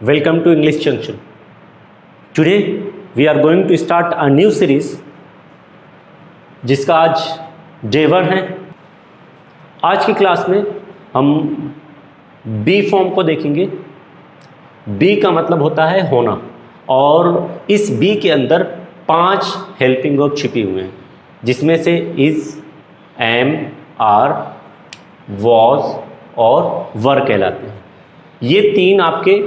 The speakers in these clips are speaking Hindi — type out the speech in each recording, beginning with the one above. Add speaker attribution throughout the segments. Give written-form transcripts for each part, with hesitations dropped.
Speaker 1: Welcome to English Junction. Today we are going to start a new series जिसका आज डे 1 है। आज की क्लास में हम बी फॉर्म को देखेंगे। बी का मतलब होता है होना, और इस बी के अंदर 5 हेल्पिंग वर्ब छिपी हुए हैं, जिसमें से इज, एम, आर, वॉज और वर कहलाते हैं। ये 3 आपके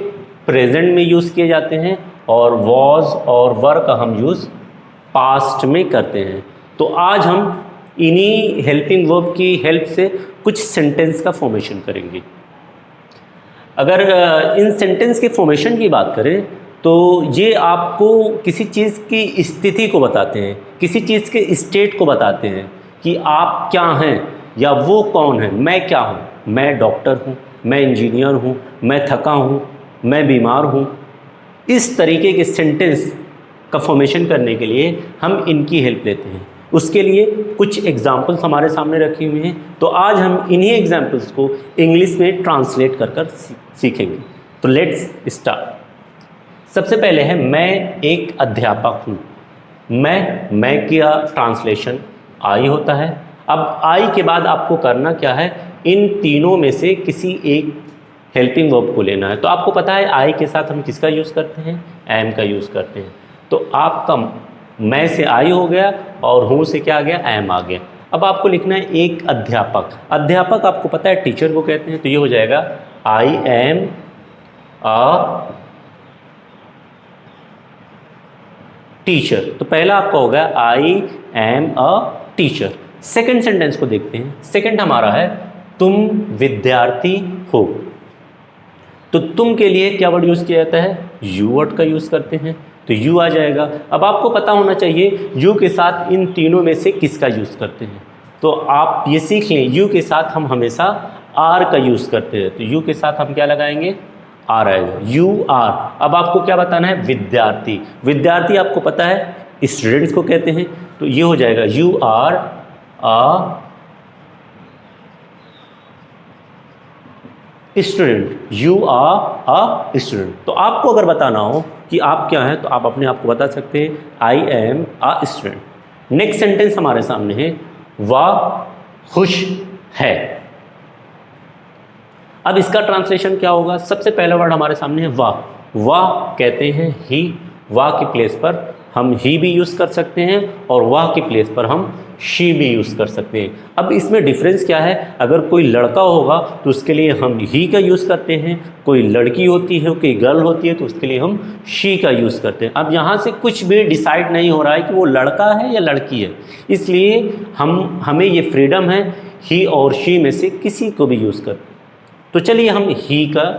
Speaker 1: प्रेजेंट में यूज़ किए जाते हैं और वॉज और वर का हम यूज़ पास्ट में करते हैं। तो आज हम इन्हीं हेल्पिंग वर्ब की हेल्प से कुछ सेंटेंस का फॉर्मेशन करेंगे। अगर इन सेंटेंस के फॉर्मेशन की बात करें तो ये आपको किसी चीज़ की स्थिति को बताते हैं, किसी चीज़ के स्टेट को बताते हैं कि आप क्या हैं या वो कौन है। मैं क्या हूँ? मैं डॉक्टर हूँ, मैं इंजीनियर हूँ, मैं थका हूँ, मैं बीमार हूँ। इस तरीके के सेंटेंस का फॉर्मेशन करने के लिए हम इनकी हेल्प लेते हैं। उसके लिए कुछ एग्जाम्पल्स हमारे सामने रखे हुए हैं, तो आज हम इन्हीं एग्जाम्पल्स को इंग्लिश में ट्रांसलेट कर सीखेंगे। तो लेट्स स्टार्ट। सबसे पहले है मैं एक अध्यापक हूँ। मैं का ट्रांसलेशन आई होता है। अब आई के बाद आपको करना क्या है, इन तीनों में से किसी एक हेल्पिंग वर्ब को लेना है। तो आपको पता है आई के साथ हम किसका यूज़ करते हैं, एम का यूज़ करते हैं। तो आपका मैं से आई हो गया और हूँ से क्या आ गया, एम आ गया। अब आपको लिखना है एक अध्यापक। अध्यापक आपको पता है टीचर को कहते हैं, तो ये हो जाएगा आई एम अ टीचर। तो पहला आपका होगा I am a teacher. Second sentence को देखते हैं। सेकंड हमारा है तुम विद्यार्थी हो। तो तुम के लिए क्या वर्ड यूज़ किया जाता है, यू वर्ड का यूज़ करते हैं, तो यू आ जाएगा। अब आपको पता होना चाहिए यू के साथ इन तीनों में से किसका यूज़ करते हैं। तो आप ये सीख लें, यू के साथ हम हमेशा आर का यूज़ करते हैं। तो यू के साथ हम क्या लगाएंगे, आर आएगा, यू आर। अब आपको क्या बताना है, विद्यार्थी। विद्यार्थी आपको पता है स्टूडेंट्स को कहते हैं, तो ये हो जाएगा you are a student, you are a student. तो आपको अगर बताना हो कि आप क्या हैं, तो आप अपने आप को बता सकते हैं I am a student. Next sentence हमारे सामने है वह खुश है। अब इसका ट्रांसलेशन क्या होगा, सबसे पहला वर्ड हमारे सामने है वाह। वाह कहते हैं ही, वाह की प्लेस पर हम ही भी यूज़ कर सकते हैं और वाह की प्लेस पर हम शी भी यूज़ कर सकते हैं। अब इसमें डिफरेंस क्या है, अगर कोई लड़का होगा तो उसके लिए हम ही का यूज़ करते हैं, कोई लड़की होती है, कोई गर्ल होती है, तो उसके लिए हम शी का यूज़ करते हैं। अब यहाँ से कुछ भी डिसाइड नहीं हो रहा है कि वो लड़का है या लड़की है, इसलिए हमें ये फ्रीडम है ही और शी में से किसी को भी यूज़ करते हैं। तो चलिए हम ही का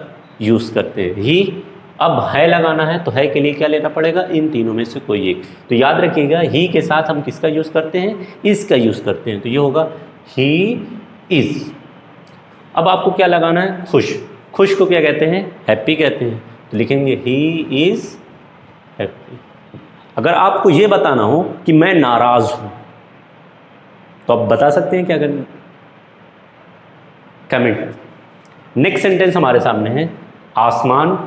Speaker 1: यूज़ करते हैं। ही, अब है लगाना है तो है के लिए क्या लेना पड़ेगा, इन तीनों में से कोई एक। तो याद रखिएगा ही के साथ हम किसका यूज़ करते हैं, इज़ का यूज़ करते हैं। तो ये होगा ही इज़। अब आपको क्या लगाना है, खुश। खुश को क्या कहते हैं, हैप्पी कहते हैं। तो लिखेंगे ही इज़ हैप्पी। अगर आपको ये बताना हो कि मैं नाराज़ हूँ, तो आप बता सकते हैं क्या करेंगे, कमेंट। नेक्स्ट सेंटेंस हमारे सामने है आसमान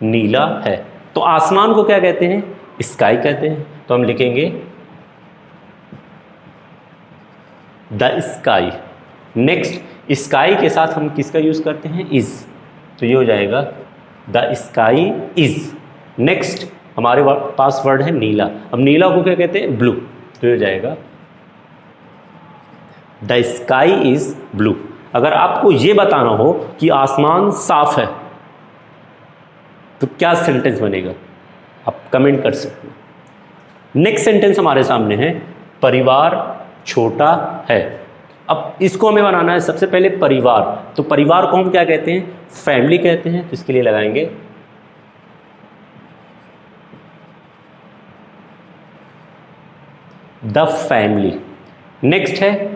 Speaker 1: नीला है। तो आसमान को क्या कहते हैं, स्काई कहते हैं। तो हम लिखेंगे द स्काई। नेक्स्ट स्काई के साथ हम किसका यूज़ करते हैं, इज़। तो ये हो जाएगा द स्काई इज़। नेक्स्ट हमारे पास वर्ड है नीला। अब नीला को क्या कहते हैं, ब्लू। तो ये हो जाएगा द स्काई इज़ ब्लू। अगर आपको ये बताना हो कि आसमान साफ है, तो क्या सेंटेंस बनेगा, आप कमेंट कर सकते हैं। नेक्स्ट सेंटेंस हमारे सामने है परिवार छोटा है। अब इसको हमें बनाना है सबसे पहले परिवार। तो परिवार को हम क्या कहते हैं, फैमिली कहते हैं। तो इसके लिए लगाएंगे द फैमिली। नेक्स्ट है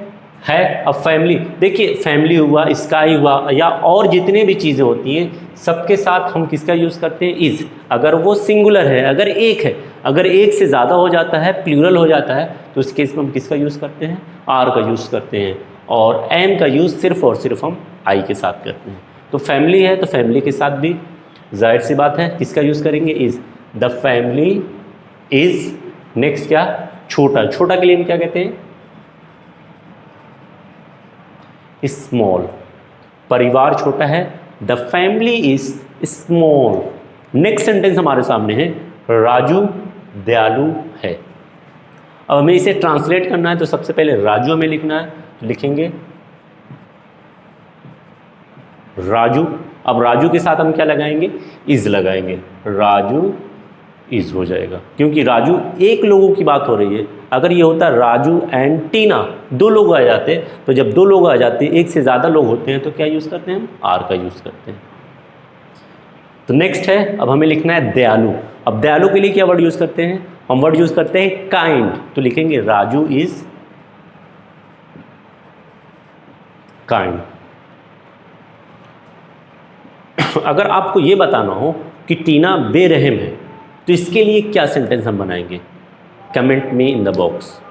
Speaker 1: अब फैमिली। देखिए फैमिली हुआ, स्काई हुआ, या और जितने भी चीज़ें होती हैं सबके साथ हम किसका यूज़ करते हैं, इज़। अगर वो सिंगुलर है, अगर एक है, अगर एक से ज़्यादा हो जाता है, प्लूरल हो जाता है, तो उस केस में हम किसका यूज़ करते हैं, आर का यूज़ करते हैं। और एम का यूज़ सिर्फ और सिर्फ हम आई के साथ करते हैं। तो फैमिली है तो फैमिली के साथ भी, जाहिर सी बात है किसका यूज़ करेंगे, is. The family is, next क्या, छोटा, छोटा के लिए हम क्या कहते हैं, स्मॉल। परिवार छोटा है, the family is small. Next sentence हमारे सामने है, राजू दयालु है। अब हमें इसे ट्रांसलेट करना है तो सबसे पहले राजू हमें लिखना है, तो लिखेंगे राजू। अब राजू के साथ हम क्या लगाएंगे, इज लगाएंगे, राजू इज हो जाएगा, क्योंकि राजू एक लोगों की बात हो रही है। अगर ये होता राजू एंड टीना, दो लोग आ जाते, तो जब दो लोग आ जाते, एक से ज़्यादा लोग होते हैं, तो क्या यूज़ करते हैं हम, आर का यूज़ करते हैं। तो नेक्स्ट है, अब हमें लिखना है दयालु। अब दयालु के लिए क्या वर्ड यूज़ करते हैं, हम वर्ड यूज़ करते हैं काइंड, तो लिखेंगे राजू इज काइंड। अगर आपको ये बताना हो कि टीना बेरहम है, तो इसके लिए क्या सेंटेंस हम बनाएंगे, comment me in the box.